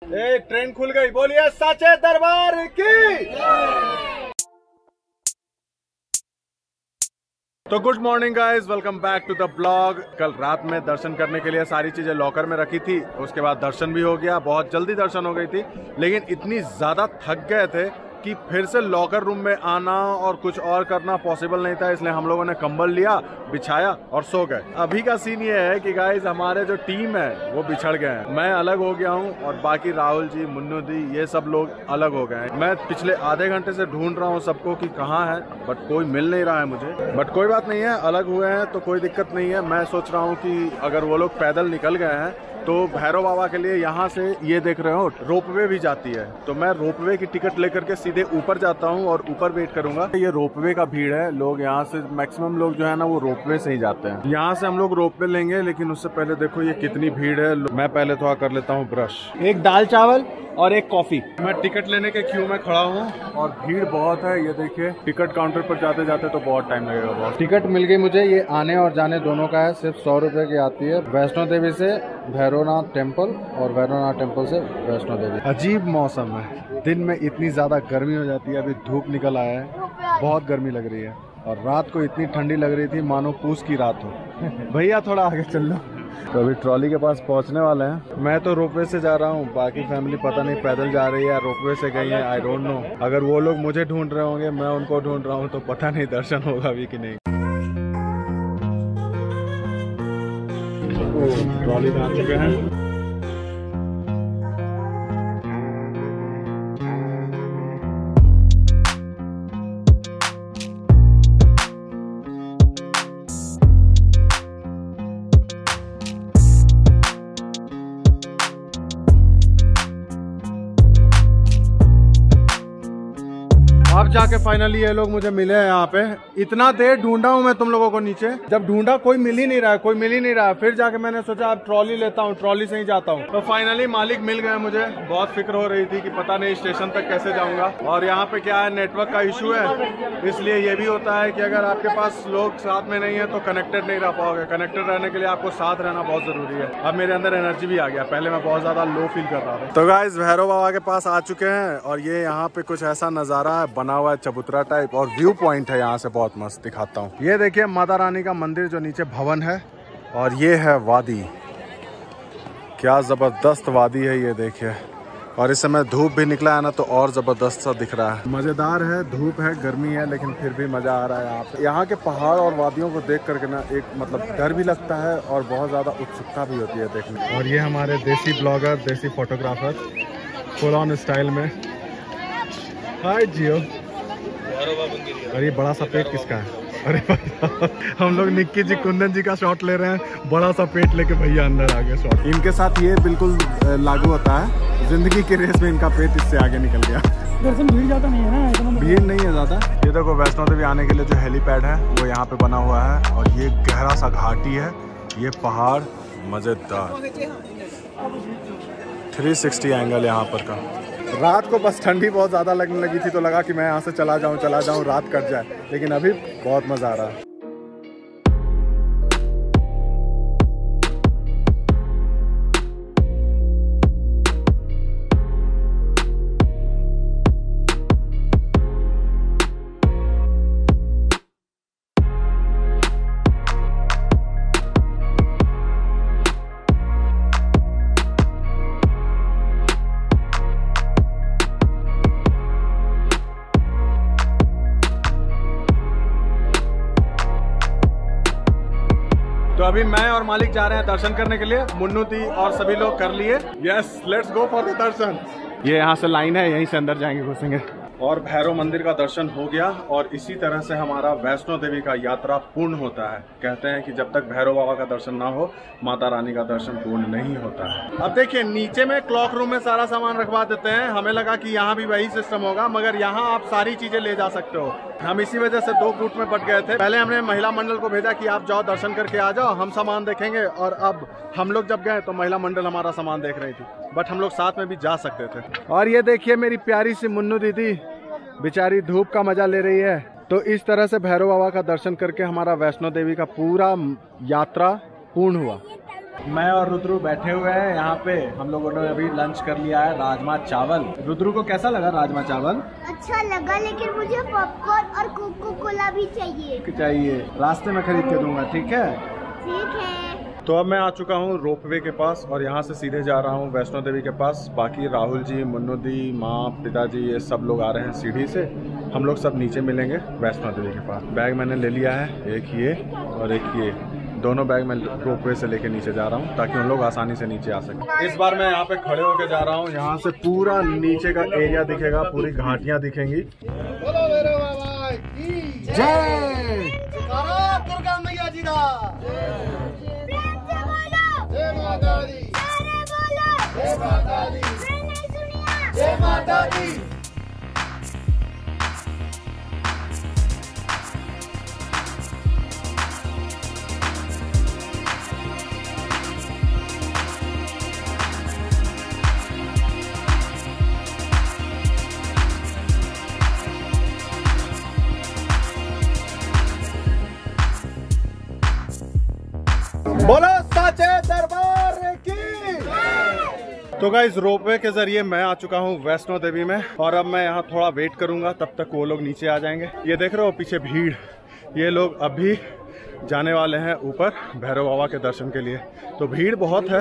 Train खुल गई, बोलिए साचे दरबार की। तो good morning guys, welcome back to the blog. कल रात में दर्शन करने के लिए सारी चीजें लॉकर में रखी थी, उसके बाद दर्शन भी हो गया, बहुत जल्दी दर्शन हो गई थी, लेकिन इतनी ज्यादा थक गए थे कि फिर से लॉकर रूम में आना और कुछ और करना पॉसिबल नहीं था, इसलिए हम लोगों ने कंबल लिया, बिछाया और सो गए। अभी का सीन ये है कि गाइज हमारे जो टीम है वो बिछड़ गए हैं, मैं अलग हो गया हूँ और बाकी राहुल जी, मुन्नू दी, ये सब लोग अलग हो गए हैं। मैं पिछले आधे घंटे से ढूंढ रहा हूँ सबको कि कहाँ है, बट कोई मिल नहीं रहा है मुझे। बट कोई बात नहीं है, अलग हुए हैं तो कोई दिक्कत नहीं है। मैं सोच रहा हूँ कि अगर वो लोग पैदल निकल गए हैं तो भैरव बाबा के लिए यहाँ से, ये देख रहे हो, रोपवे भी जाती है, तो मैं रोपवे की टिकट लेकर के सीधे ऊपर जाता हूँ और ऊपर वेट करूंगा। ये रोपवे का भीड़ है, लोग यहाँ से मैक्सिमम लोग जो है ना वो रोपवे से ही जाते हैं। यहाँ से हम लोग रोपवे लेंगे, लेकिन उससे पहले देखो ये कितनी भीड़ है। मैं पहले थोड़ा कर लेता हूँ ब्रश, एक दाल चावल और एक कॉफी। मैं टिकट लेने के क्यू में खड़ा हूँ और भीड़ बहुत है, ये देखिए। टिकट काउंटर पर जाते जाते तो बहुत टाइम लगेगा बहुत। टिकट मिल गई मुझे, ये आने और जाने दोनों का है, सिर्फ 100 रुपए की आती है। वैष्णो देवी से भैरवनाथ टेम्पल और भैरवनाथ टेम्पल से वैष्णो देवी। अजीब मौसम है, दिन में इतनी ज्यादा गर्मी हो जाती है, अभी धूप निकल आया है, बहुत गर्मी लग रही है, और रात को इतनी ठंडी लग रही थी मानो पूस की रात हो। भैया थोड़ा आगे चल लो। तो अभी ट्रॉली के पास पहुंचने वाले हैं। मैं तो रोपवे से जा रहा हूँ, बाकी फैमिली पता नहीं पैदल जा रही है या रोपवे से गई है, आई डोंट नो। अगर वो लोग मुझे ढूंढ रहे होंगे, मैं उनको ढूंढ रहा हूँ, तो पता नहीं दर्शन होगा भी कि नहीं। ट्रॉली में आ चुके हैं। अब जाके फाइनली ये लोग मुझे मिले हैं यहाँ पे। इतना देर ढूंढा हूँ मैं तुम लोगों को नीचे, जब ढूंढा कोई मिल ही नहीं रहा है, कोई मिल ही नहीं रहा है। फिर जाके मैंने सोचा अब ट्रॉली लेता हूँ, ट्रॉली से ही जाता हूँ। तो फाइनली मालिक मिल गए मुझे। बहुत फिक्र हो रही थी कि पता नहीं स्टेशन तक कैसे जाऊंगा, और यहाँ पे क्या है, नेटवर्क का इशू है, इसलिए ये भी होता है कि अगर आपके पास लोग साथ में नहीं है तो कनेक्टेड नहीं रह पाओगे। कनेक्टेड रहने के लिए आपको साथ रहना बहुत जरूरी है। अब मेरे अंदर एनर्जी भी आ गया, पहले मैं बहुत ज्यादा लो फील कर रहा था। तो गाइस भैरव बाबा के पास आ चुके हैं, और ये यहाँ पे कुछ ऐसा नजारा है, बना हुआ है चबूतरा टाइप, और व्यू पॉइंट है यहाँ से बहुत मस्त। दिखाता हूँ, ये देखिए माता रानी का मंदिर जो नीचे भवन है, और ये है वादी। क्या जबरदस्त वादी है ये देखिए, और इस समय धूप भी निकला है ना, तो और जबरदस्त सा दिख रहा है। मजेदार है, धूप है, गर्मी है, लेकिन फिर भी मजा आ रहा है यहाँ पे। यहाँ के पहाड़ और वादियों को देख करके ना एक मतलब डर भी लगता है और बहुत ज्यादा उत्सुकता भी होती है देखने। और ये हमारे देसी ब्लॉगर, देसी फोटोग्राफर, फुल ऑन स्टाइल में। हाय जियो। और ये बड़ा सा पेट किसका है? अरे हम लोग निक्की जी, कुंदन जी का शॉट ले रहे हैं, बड़ा सा पेट लेके भैया अंदर आ गए शॉट। इनके साथ ये बिल्कुल लागू होता है, जिंदगी के रेस में इनका पेट इससे आगे निकल गया। दर्शन भीड़ ज्यादा नहीं है ना, एकदम भीड़ नहीं है ज्यादा। ये देखो वैष्णो देवी आने के लिए जो हेलीपैड है वो यहाँ पे बना हुआ है, और ये गहरा सा घाटी है, ये पहाड़ मजेदार 360 एंगल यहाँ पर का। रात को बस ठंडी बहुत ज़्यादा लगने लगी थी, तो लगा कि मैं यहाँ से चला जाऊँ, रात कट जाए, लेकिन अभी बहुत मज़ा आ रहा है। तो अभी मैं और मालिक जा रहे हैं दर्शन करने के लिए। मुन्नू दी और सभी लोग कर लिए। Yes, let's go for the darshan. ये यहाँ से लाइन है, यहीं से अंदर जाएंगे, घुसेंगे। और भैरव मंदिर का दर्शन हो गया, और इसी तरह से हमारा वैष्णो देवी का यात्रा पूर्ण होता है। कहते हैं कि जब तक भैरव बाबा का दर्शन ना हो, माता रानी का दर्शन पूर्ण नहीं होता है। अब देखिए नीचे में क्लॉक रूम में सारा सामान रखवा देते हैं, हमें लगा कि यहाँ भी वही सिस्टम होगा, मगर यहाँ आप सारी चीजें ले जा सकते हो। हम इसी वजह से 2 ग्रुप में बट गए थे। पहले हमने महिला मंडल को भेजा कि आप जाओ दर्शन करके आ जाओ, हम सामान देखेंगे, और अब हम लोग जब गए तो महिला मंडल हमारा सामान देख रही थी, बट हम लोग साथ में भी जा सकते थे। और ये देखिए मेरी प्यारी सी मुन्नू दीदी बेचारी धूप का मजा ले रही है। तो इस तरह से भैरव बाबा का दर्शन करके हमारा वैष्णो देवी का पूरा यात्रा पूर्ण हुआ। मैं और रुद्रू बैठे हुए हैं यहाँ पे। हम लोगों ने अभी लंच कर लिया है, राजमा चावल। रुद्रू को कैसा लगा राजमा चावल? अच्छा लगा, लेकिन मुझे पॉपकॉर्न और कोको कोला भी चाहिए। रास्ते में खरीद के दूंगा, ठीक है? ठीक है। तो अब मैं आ चुका हूँ रोपवे के पास और यहाँ से सीधे जा रहा हूँ वैष्णो देवी के पास। बाकी राहुल जी, मुन्नू दी, माँ, पिताजी, ये सब लोग आ रहे हैं सीढ़ी से। हम लोग सब नीचे मिलेंगे वैष्णो देवी के पास। बैग मैंने ले लिया है, एक ये और एक ये। दोनों बैग मैं रोपवे से लेके नीचे जा रहा हूँ ताकि उन लोग आसानी से नीचे आ सके। इस बार मैं यहाँ पे खड़े होके जा रहा हूँ। यहाँ से पूरा नीचे का एरिया दिखेगा, पूरी घाटियाँ दिखेंगी। जय दुर्गा मैया जी दा। जय माता दी। जय माता दी। जय माता दी। बोलो साचे दरबार की। तो गाइस रोपवे के जरिए मैं आ चुका हूँ वैष्णो देवी में और अब मैं यहाँ थोड़ा वेट करूंगा, तब तक वो लोग नीचे आ जाएंगे। ये देख रहे हो पीछे भीड़, ये लोग अभी जाने वाले हैं ऊपर भैरव बाबा के दर्शन के लिए। तो भीड़ बहुत है,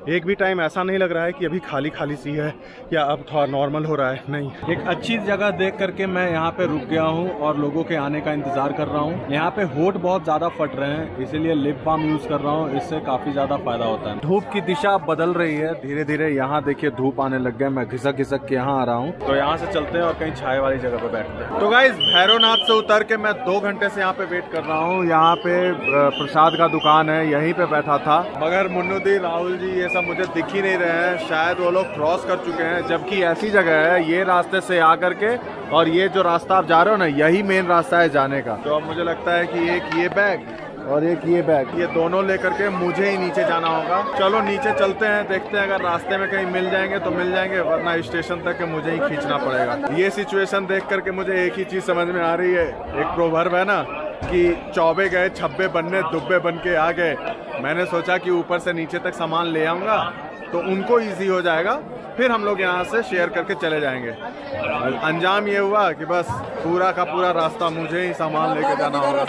एक भी टाइम ऐसा नहीं लग रहा है कि अभी खाली खाली सी है या अब थोड़ा नॉर्मल हो रहा है, नहीं। एक अच्छी जगह देख करके मैं यहाँ पे रुक गया हूँ और लोगों के आने का इंतजार कर रहा हूँ। यहाँ पे होठ बहुत ज्यादा फट रहे हैं, इसीलिए लिप बाम यूज कर रहा हूँ, इससे काफी ज्यादा फायदा होता है। धूप की दिशा बदल रही है धीरे धीरे। यहाँ देखिए धूप आने लग गया, मैं घिसक घिसक के यहाँ आ रहा हूँ। तो यहाँ से चलते हैं और कहीं छाए वाली जगह पे बैठते हैं। तो गाइस भैरवनाथ से उतर के मैं 2 घंटे से यहाँ पे वेट कर रहा हूँ। यहाँ पे प्रसाद का दुकान है, यहीं पे बैठा था, मगर मुन्नू दी, राहुल जी ये सब मुझे दिख ही नहीं रहे हैं। शायद वो लोग क्रॉस कर चुके हैं, जबकि ऐसी जगह है ये रास्ते से आकर के, और ये जो रास्ता आप जा रहे हो ना, यही मेन रास्ता है जाने का। तो अब मुझे लगता है कि एक ये बैग और एक ये बैग, ये दोनों लेकर के मुझे ही नीचे जाना होगा। चलो नीचे चलते हैं, देखते हैं अगर रास्ते में कहीं मिल जाएंगे तो मिल जाएंगे, वरना स्टेशन तक के मुझे ही खींचना पड़ेगा। ये सिचुएशन देख करके मुझे एक ही चीज समझ में आ रही है, एक प्रोवर्ब है ना कि चौबे गए छब्बे बनने, दुब्बे बन के आ गए। मैंने सोचा कि ऊपर से नीचे तक सामान ले आऊंगा तो उनको इजी हो जाएगा, फिर हम लोग यहाँ से शेयर करके चले जाएंगे। अंजाम ये हुआ कि बस पूरा का पूरा रास्ता मुझे ही सामान लेके जाना होगा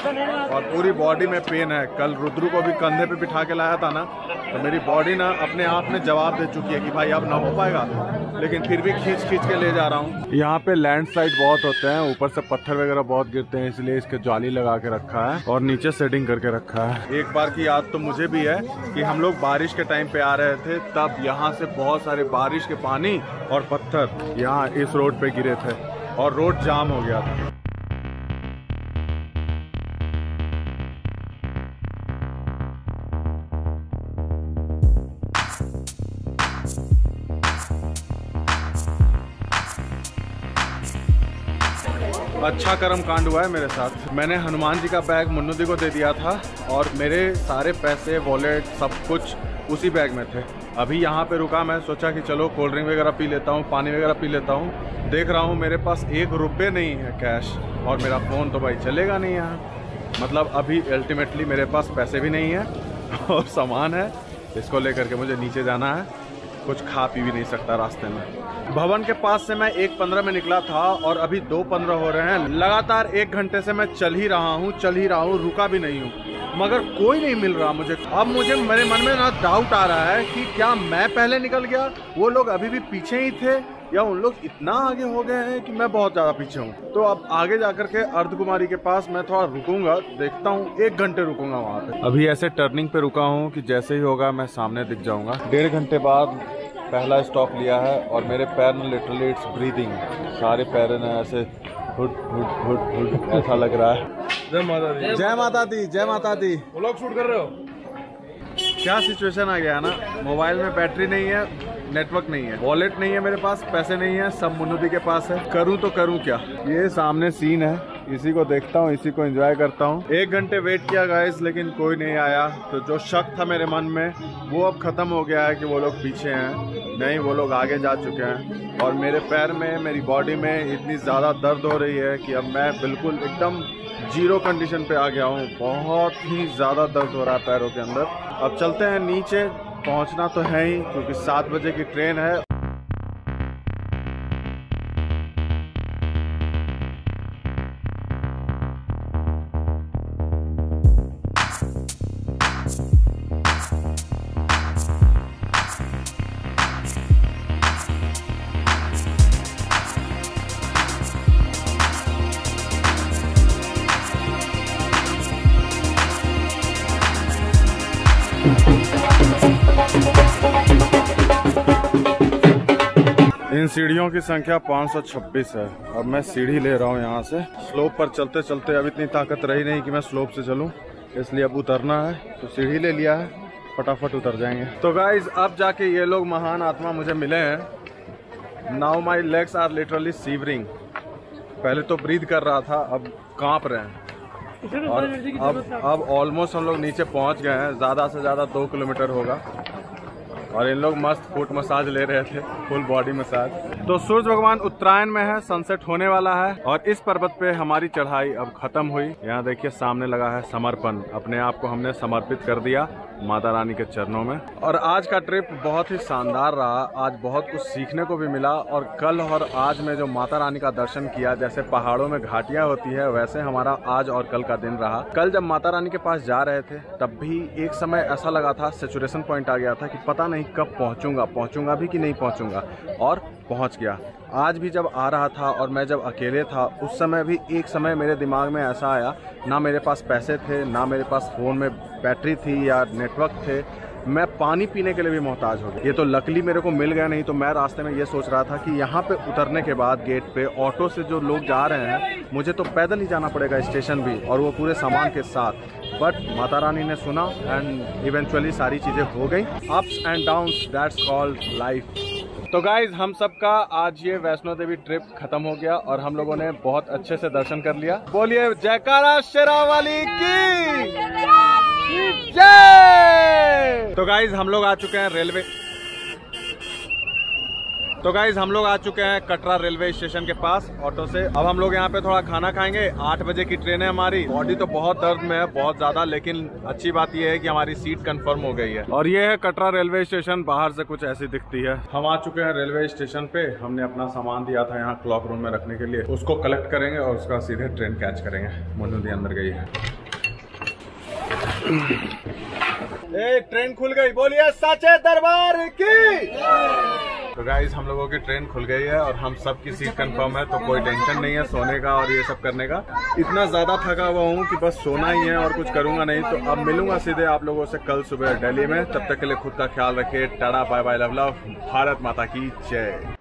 और पूरी बॉडी में पेन है। कल रुद्रू को भी कंधे पे बिठा के लाया था ना, तो मेरी बॉडी ना अपने आप में जवाब दे चुकी है कि भाई अब ना हो पाएगा, लेकिन फिर भी खींच खींच के ले जा रहा हूँ। यहाँ पे लैंडस्लाइड बहुत होते हैं, ऊपर से पत्थर वगैरह बहुत गिरते हैं, इसलिए इसके जाली लगा के रखा है और नीचे सेटिंग करके रखा है। एक बार की याद तो मुझे भी है कि हम लोग बारिश के टाइम पे आ रहे थे, तब यहाँ से बहुत सारे बारिश के पानी और पत्थर यहाँ इस रोड पे गिरे थे और रोड जाम हो गया था। अच्छा कर्म कांड हुआ है मेरे साथ। मैंने हनुमान जी का बैग मुन्नू दी को दे दिया था और मेरे सारे पैसे, वॉलेट, सब कुछ उसी बैग में थे। अभी यहाँ पे रुका, मैं सोचा कि चलो कोल्ड ड्रिंक वगैरह पी लेता हूँ, पानी वगैरह पी लेता हूँ। देख रहा हूँ मेरे पास 1 रुपये नहीं है कैश, और मेरा फ़ोन तो भाई चलेगा नहीं यहाँ। मतलब अभी अल्टीमेटली मेरे पास पैसे भी नहीं है और सामान है, इसको लेकर के मुझे नीचे जाना है। कुछ खा पी भी नहीं सकता रास्ते में। भवन के पास से मैं 1:15 में निकला था और अभी 2:15 हो रहे हैं। लगातार 1 घंटे से मैं चल ही रहा हूँ, रुका भी नहीं हूँ, मगर कोई नहीं मिल रहा मुझे। अब मुझे मेरे मन में ना डाउट आ रहा है कि क्या मैं पहले निकल गया, वो लोग अभी भी पीछे ही थे, या उन लोग इतना आगे हो गए हैं कि मैं बहुत ज्यादा पीछे हूँ। तो अब आगे जाकर के अर्धकुमारी के पास मैं थोड़ा रुकूंगा, देखता हूँ, 1 घंटे रुकूंगा वहाँ पे। अभी ऐसे टर्निंग पे रुका हूँ कि जैसे ही होगा मैं सामने दिख जाऊंगा। 1.5 घंटे बाद पहला स्टॉप लिया है और मेरे पैर में लिटरली इट्स ब्रीदिंग, सारे पैर ने ऐसे हुट हुट हुट हुट ऐसा लग रहा है। जय माता दी। जय माता दी, जय माता दी। व्लॉग शूट कर रहे हो? क्या सिचुएशन आ गया ना, मोबाइल में बैटरी नहीं है, नेटवर्क नहीं है, वॉलेट नहीं है मेरे पास, पैसे नहीं है, सब मुन्नू दी के पास है। करूँ तो करूँ क्या? ये सामने सीन है, इसी को देखता हूँ, इसी को एंजॉय करता हूँ। 1 घंटे वेट किया गाइस, लेकिन कोई नहीं आया। तो जो शक था मेरे मन में वो अब खत्म हो गया है कि वो लोग पीछे हैं। नहीं, वो लोग आगे जा चुके हैं और मेरे पैर में, मेरी बॉडी में इतनी ज़्यादा दर्द हो रही है कि अब मैं बिल्कुल एकदम जीरो कंडीशन पे आ गया हूँ। बहुत ही ज़्यादा दर्द हो रहा है पैरों के अंदर। अब चलते हैं नीचे, पहुंचना तो है ही क्योंकि 7 बजे की ट्रेन है। इन सीढ़ियों की संख्या 526 है। अब मैं सीढ़ी ले रहा हूँ यहाँ से। स्लोप पर चलते चलते अब इतनी ताकत रही नहीं कि मैं स्लोप से चलूँ, इसलिए अब उतरना है तो सीढ़ी ले लिया है, फटाफट उतर जाएंगे। तो गाइज अब जाके ये लोग महान आत्मा मुझे मिले हैं। Now my legs are literally shivering. पहले तो ब्रीथ कर रहा था, अब कांप रहे हैं। और अब ऑलमोस्ट हम लोग नीचे पहुँच गए हैं। ज़्यादा से ज़्यादा 2 किलोमीटर होगा। और इन लोग मस्त फुट मसाज ले रहे थे, फुल बॉडी मसाज। तो सूरज भगवान उत्तरायण में है, सनसेट होने वाला है और इस पर्वत पे हमारी चढ़ाई अब खत्म हुई। यहाँ देखिए सामने लगा है समर्पण, अपने आप को हमने समर्पित कर दिया माता रानी के चरणों में। और आज का ट्रिप बहुत ही शानदार रहा। आज बहुत कुछ सीखने को भी मिला और कल और आज में जो माता रानी का दर्शन किया, जैसे पहाड़ों में घाटियां होती है वैसे हमारा आज और कल का दिन रहा। कल जब माता रानी के पास जा रहे थे तब भी एक समय ऐसा लगा था, सैचुरेशन पॉइंट आ गया था कि पता नहीं कब पहुंचूंगा भी कि नहीं पहुंचूंगा, और पहुंच गया। आज भी जब आ रहा था और मैं जब अकेले था उस समय भी एक समय मेरे दिमाग में ऐसा आया, ना मेरे पास पैसे थे, ना मेरे पास फ़ोन में बैटरी थी या नेटवर्क थे, मैं पानी पीने के लिए भी मोहताज हो गया। ये तो लकीली मेरे को मिल गया, नहीं तो मैं रास्ते में ये सोच रहा था कि यहाँ पे उतरने के बाद गेट पे ऑटो से जो लोग जा रहे हैं, मुझे तो पैदल ही जाना पड़ेगा स्टेशन भी, और वो पूरे सामान के साथ। बट माता रानी ने सुना एंड इवेंचुअली सारी चीज़ें हो गई। Ups and downs, that's called life. तो गाइज हम सबका आज ये वैष्णो देवी ट्रिप खत्म हो गया और हम लोगों ने बहुत अच्छे से दर्शन कर लिया। बोलिए जयकारा शेरावाली की जय। तो गाइज हम लोग आ चुके हैं कटरा रेलवे स्टेशन के पास ऑटो से। अब हम लोग यहाँ पे थोड़ा खाना खाएंगे। 8 बजे की ट्रेन है हमारी। बॉडी तो बहुत दर्द में है, बहुत ज्यादा, लेकिन अच्छी बात यह है कि हमारी सीट कंफर्म हो गई है। और ये है कटरा रेलवे स्टेशन, बाहर से कुछ ऐसी दिखती है। हम आ चुके हैं रेलवे स्टेशन पे। हमने अपना सामान दिया था यहाँ क्लॉक रूम में रखने के लिए, उसको कलेक्ट करेंगे और उसका सीधे ट्रेन कैच करेंगे। मोनू अंदर गई है। ट्रेन खुल गई, बोलिए साचे दरबार की। तो गाइस हम लोगों की ट्रेन खुल गई है और हम सब की सीट कंफर्म है, तो कोई टेंशन नहीं है सोने का और ये सब करने का। इतना ज्यादा थका हुआ हूँ कि बस सोना ही है और कुछ करूंगा नहीं। तो अब मिलूंगा सीधे आप लोगों से कल सुबह दिल्ली में। तब तक के लिए खुद का ख्याल रखिए। Ta-ta bye bye, love love, Bharat माता की जय।